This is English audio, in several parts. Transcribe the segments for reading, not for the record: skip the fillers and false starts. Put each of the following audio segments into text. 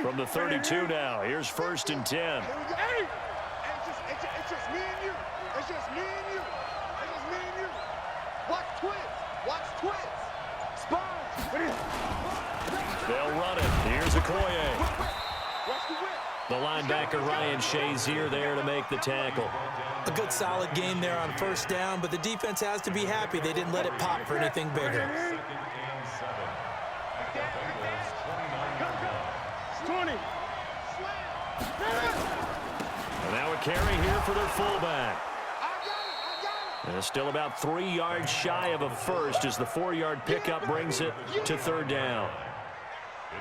From the 32 now, here's 1st and 10. It's just me and you. It's just me and you. It's just me and you. Watch twins. Watch twins. Spine. They'll run it. Here's Okoye. Watch the whip. The linebacker Ryan Shazier there to make the tackle. A good solid game there on 1st down, but the defense has to be happy they didn't let it pop for anything bigger. 20. And now a carry here for their fullback. And still about 3 yards shy of a first as the 4-yard pickup brings it to 3rd down.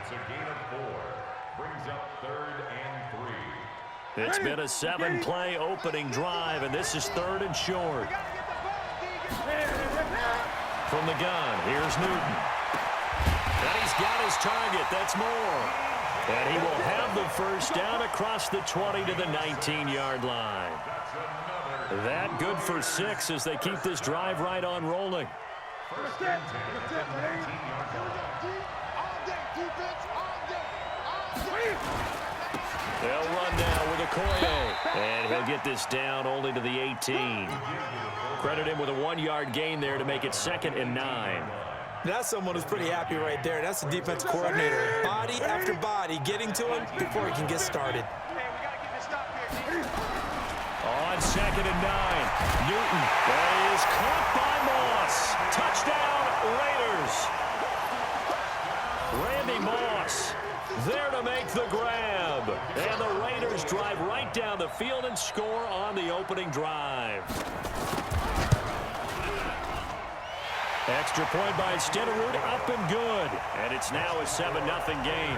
It's a gain of 4. Brings up 3rd and 3. It's been a 7-play opening drive, and this is 3rd and short. From the gun, here's Newton. And he's got his target. That's more. And he will have the 1st down across the 20 to the 19-yard line. That good for 6 as they keep this drive right on rolling. First and 10 at the 19-yard line. They'll run now with Okoye. And he'll get this down only to the 18. Credit him with a 1-yard gain there to make it 2nd and 9. That's someone who's pretty happy right there. That's the defense coordinator. Body after body getting to him before he can get started. On 2nd and 9, Newton is caught by Moss. Touchdown, Raiders. Randy Moss there to make the grab. And the Raiders drive right down the field and score on the opening drive. Extra point by Stenerud, up and good. And it's now a 7-0 game.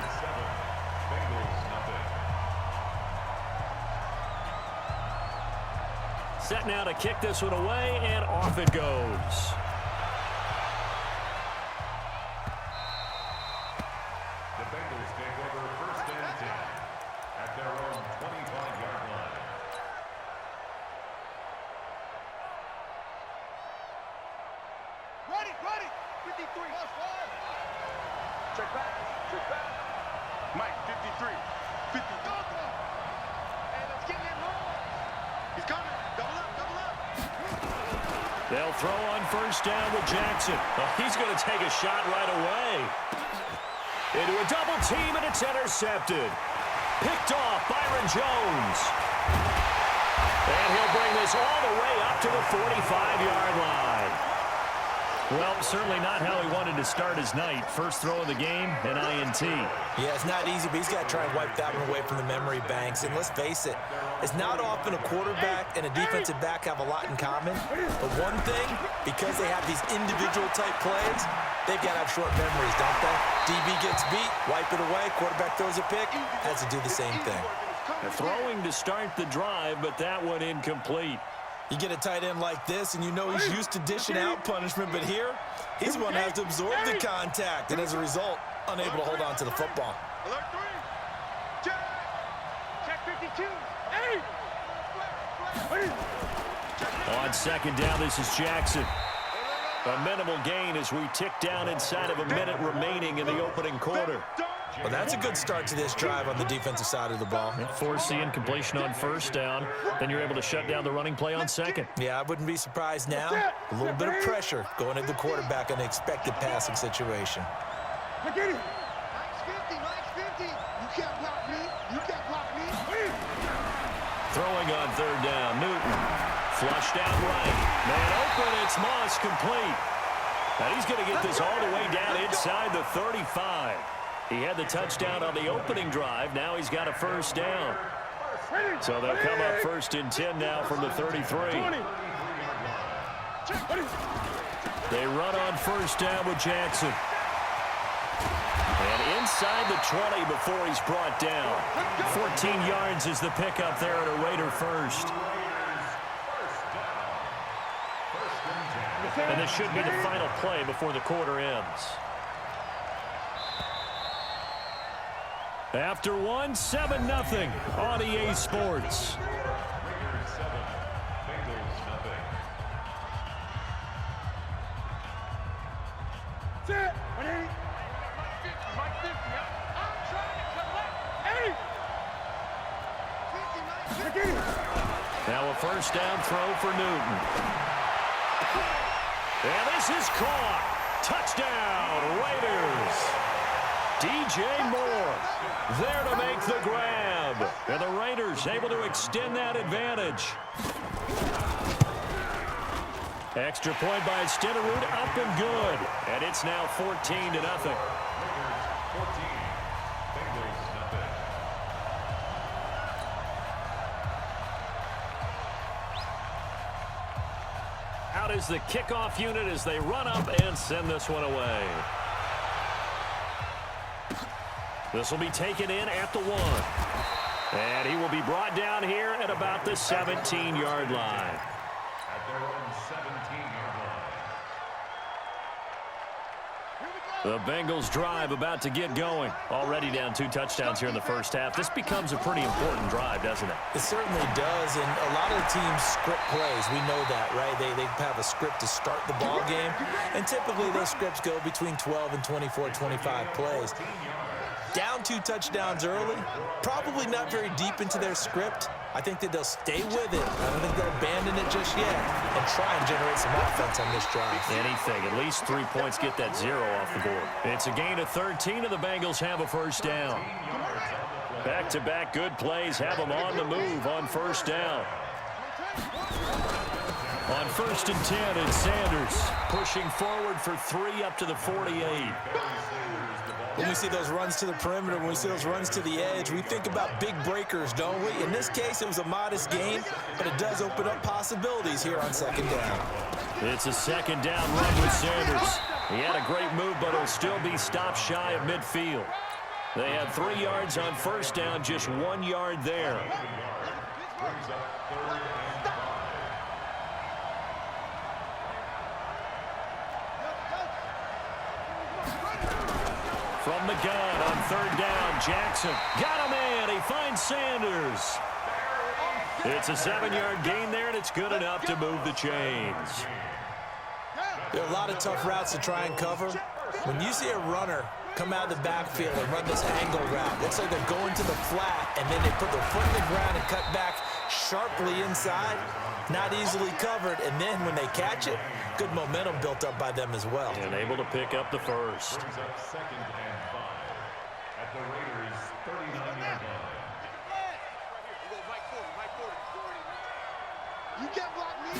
Set now to kick this one away, and off it goes. The Bengals take over 1st and 10 at their own 25-yard line. Ready. 53. Check back. Mike, 53. 50. And let's get in home. He's coming. Double up. They'll throw on 1st down with Jackson. Oh, he's going to take a shot right away. Into a double team, and it's intercepted. Picked off Byron Jones. And he'll bring this all the way up to the 45-yard line. Well, certainly not how he wanted to start his night. First throw of the game, an INT. Yeah, it's not easy, but he's got to try and wipe that one away from the memory banks. And let's face it, it's not often a quarterback and a defensive back have a lot in common. But one thing, because they have these individual type plays, they've got to have short memories, don't they? DB gets beat, wipe it away, quarterback throws a pick, has to do the same thing. Throwing to start the drive, but that one incomplete. You get a tight end like this, and you know he's used to dishing out punishment, but here, he's the one that has to absorb the contact, and as a result, unable to hold on to the football. Alert 3. Check 52. On 2nd down, this is Jackson. A minimal gain as we tick down inside of a minute remaining in the opening quarter. Well, that's a good start to this drive on the defensive side of the ball. Force the incompletion on 1st down. Then you're able to shut down the running play on 2nd. Yeah, I wouldn't be surprised now. A little bit of pressure going at the quarterback on an expected passing situation. Look at him. Max 50. You can't block me. Throwing on 3rd down, Newton. Flushed out right. Man open, it's Moss complete. And he's going to get this all the way down inside the 35. He had the touchdown on the opening drive. Now he's got a 1st down. So they'll come up 1st and 10 now from the 33. They run on 1st down with Jackson. And inside the 20 before he's brought down. 14 yards is the pickup there at a Raider 1st. And this should be the final play before the quarter ends. After one, 7-0 on EA Sports. Raiders 7, Bengals 0. Mike 50. I'm trying to collect. Now a first down throw for Newton. And this is caught. Touchdown, Raiders. DJ Moore there to make the grab. And the Raiders able to extend that advantage. Extra point by Stenerud, up and good. And it's now 14-0. Out is the kickoff unit as they run up and send this one away. This will be taken in at the 1. And he will be brought down here at about the 17-yard line. At their own 17-yard line. The Bengals drive about to get going. Already down 2 touchdowns here in the first half. This becomes a pretty important drive, doesn't it? It certainly does, and a lot of the teams script plays. We know that, right? They have a script to start the ball game, and typically those scripts go between 12 and 24, 25 plays. Down 2 touchdowns early, probably not very deep into their script. I think that they'll stay with it. I don't think they'll abandon it just yet and try and generate some offense on this drive. Anything. At least 3 points, get that 0 off the board. It's a gain of 13, and the Bengals have a first down. Back-to-back good plays have them on the move on first down. On 1st and 10, it's Sanders pushing forward for 3 up to the 48. When we see those runs to the perimeter, when we see those runs to the edge, we think about big breakers, don't we? In this case, it was a modest gain, but it does open up possibilities here on 2nd down. It's a 2nd down run with Sanders. He had a great move, but he'll still be stopped shy of midfield. They had 3 yards on first down, just 1 yard there. From the gun on 3rd down, Jackson got a man. He finds Sanders. It's a 7-yard gain there, and it's good enough to move the chains. There are a lot of tough routes to try and cover. When you see a runner come out of the backfield and run this angle route, looks like they're going to the flat, and then they put their foot in the ground and cut back sharply inside. Not easily covered, and then when they catch it, good momentum built up by them as well. And able to pick up the first. Brings up 2nd and 5 at the Raiders' 39-yard line. You can't block me.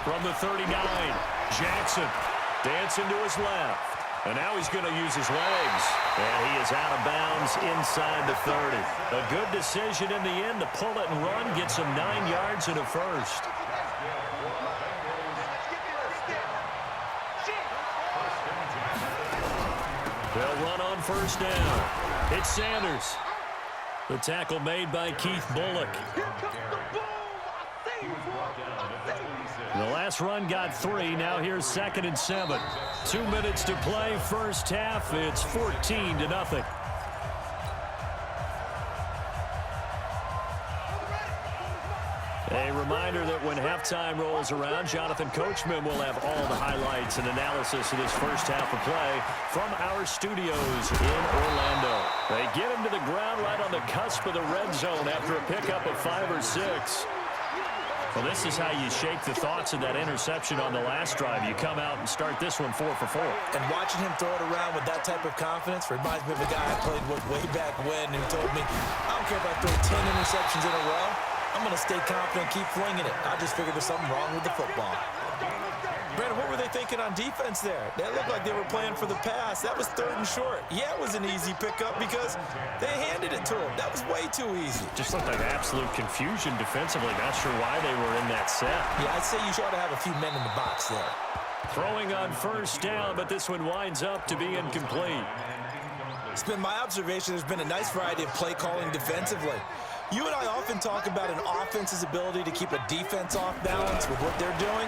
From the 39, Jackson dancing to his left. And now he's going to use his legs. And he is out of bounds inside the 30. A good decision in the end to pull it and run, get some 9 yards and a first. They'll run on first down. It's Sanders. The tackle made by Keith Bullock. The last run got 3. Now here's 2nd and 7. 2 minutes to play. First half. It's 14-0. A reminder that when halftime rolls around, Jonathan Coachman will have all the highlights and analysis of this first half of play from our studios in Orlando. They get him to the ground right on the cusp of the red zone after a pickup of 5 or 6. Well, this is how you shake the thoughts of that interception on the last drive. You come out and start this one 4 for 4. And watching him throw it around with that type of confidence reminds me of a guy I played with way back when who told me, I don't care if I throw 10 interceptions in a row. I'm going to stay confident and keep flinging it. I just figured there's something wrong with the football. Brandon, what were they thinking on defense there? That looked like they were playing for the pass. That was 3rd and short. Yeah, it was an easy pickup because they handed it to him. That was way too easy. Just looked like absolute confusion defensively. Not sure why they were in that set. Yeah, I'd say you ought to have a few men in the box there. Throwing on first down, but this one winds up to be incomplete. It's been my observation there's been a nice variety of play calling defensively. You and I often talk about an offense's ability to keep a defense off balance with what they're doing.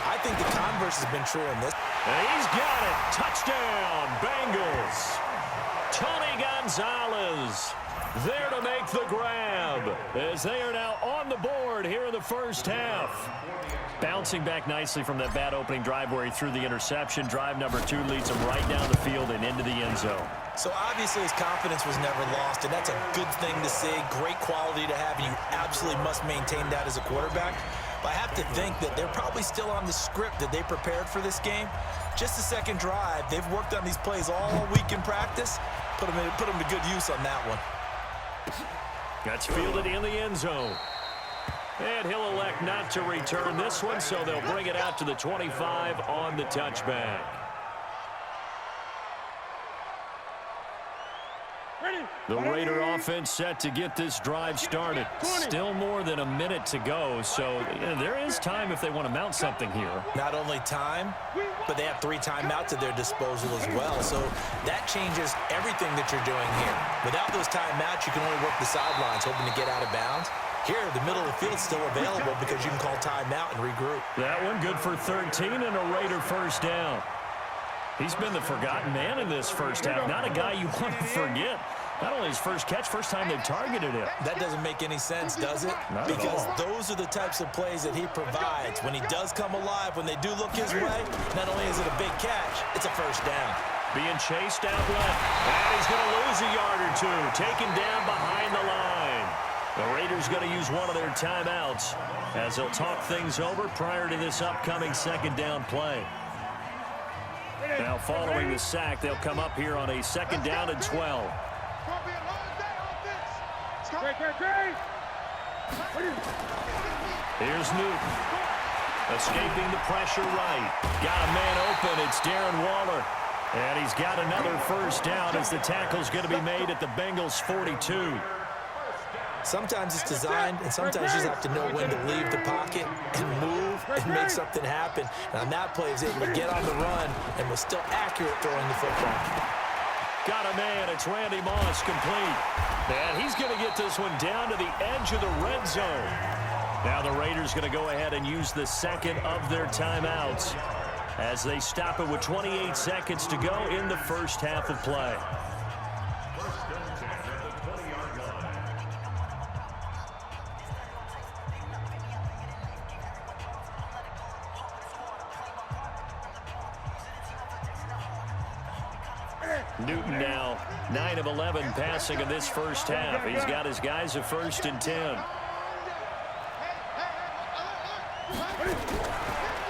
I think the converse has been true in this. And he's got it. Touchdown, Bengals. Tony Gonzalez there to make the grab as they are now on the board here in the first half. Bouncing back nicely from that bad opening drive where he threw the interception. Drive number 2 leads him right down the field and into the end zone. So obviously his confidence was never lost, and that's a good thing to see. Great quality to have, and you absolutely must maintain that as a quarterback. But I have to think that they're probably still on the script that they prepared for this game. Just the second drive, they've worked on these plays all week in practice. Put them to good use on that one. That's fielded in the end zone. And he'll elect not to return this one, so they'll bring it out to the 25 on the touchback. The Raider offense set to get this drive started. Still more than a minute to go, so there is time if they want to mount something here. Not only time, but they have 3 timeouts at their disposal as well, so that changes everything that you're doing here. Without those timeouts, you can only work the sidelines, hoping to get out of bounds. Here, the middle of the field is still available because you can call timeout and regroup. That one good for 13 and a Raider first down. He's been the forgotten man in this first half. Not a guy you want to forget. Not only his first catch, first time they've targeted him. That doesn't make any sense, does it? Not because at all. those are the types of plays that he provides. When he does come alive, when they do look his way, not only is it a big catch, it's a first down. Being chased out left. And he's going to lose a yard or 2. Taken down behind the line. The Raiders going to use one of their timeouts as they'll talk things over prior to this upcoming second down play. Now following the sack, they'll come up here on a second down and 12. Here's Newton. Escaping the pressure right. Got a man open. It's Darren Waller. And he's got another first down as the tackle's going to be made at the Bengals' 42. Sometimes it's designed, and sometimes you just have to know when to leave the pocket and move and make something happen. And on that play, he was able to get on the run and was still accurate throwing the football. Got a man. It's Randy Moss complete. And he's going to get this one down to the edge of the red zone. Now the Raiders going to go ahead and use the second of their timeouts as they stop it with 28 seconds to go in the first half of play. Newton now 9 of 11 passing in this first half. He's got his guys a 1st and 10.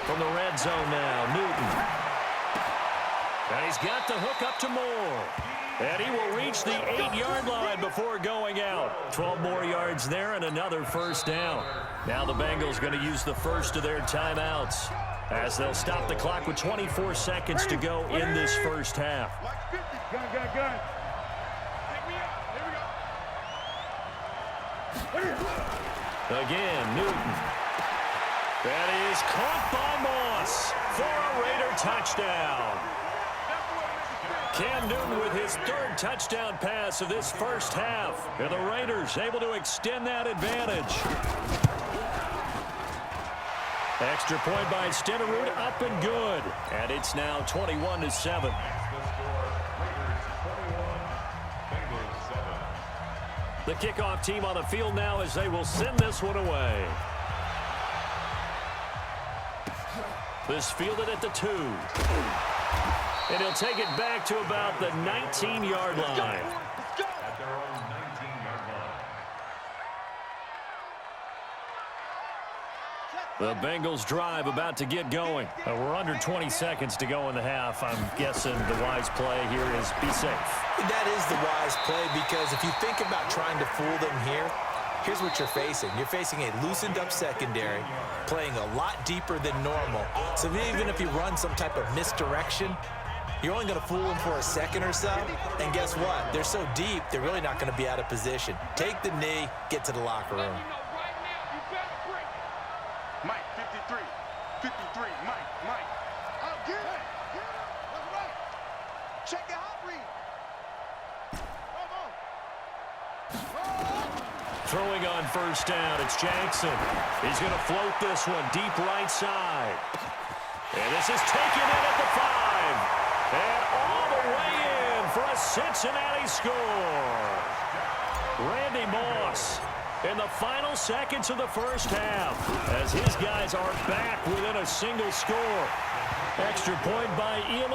From the red zone now, Newton. And he's got the hook up to Moore. And he will reach the 8-yard line before going out. 12 more yards there and another first down. Now the Bengals going to use the first of their timeouts as they'll stop the clock with 24 seconds to go in this first half. Gun. Again, Newton. That is caught by Moss for a Raider touchdown. Cam Newton with his 3rd touchdown pass of this first half. And the Raiders able to extend that advantage. Extra point by Stenerud, up and good. And it's now 21-7. The kickoff team on the field now as they will send this one away. This fielded at the 2. And he'll take it back to about the 19-yard line. At their own 19-yard line. The Bengals drive about to get going. We're under 20 seconds to go in the half. I'm guessing the wise play here is be safe. That is the wise play because if you think about trying to fool them here, here's what you're facing. You're facing a loosened-up secondary, playing a lot deeper than normal. So even if you run some type of misdirection, you're only going to fool them for a second or so. And guess what? They're so deep, they're really not going to be out of position. Take the knee, get to the locker room. Mike, 53. 53, Mike. Oh, get it. That's right. Check your hot read. Throwing on first down, it's Jackson. He's going to float this one deep right side. And this is taken in at the 5. And all the way in for a Cincinnati score. Randy Moss in the final seconds of the first half as his guys are back within a single score. Extra point by Ian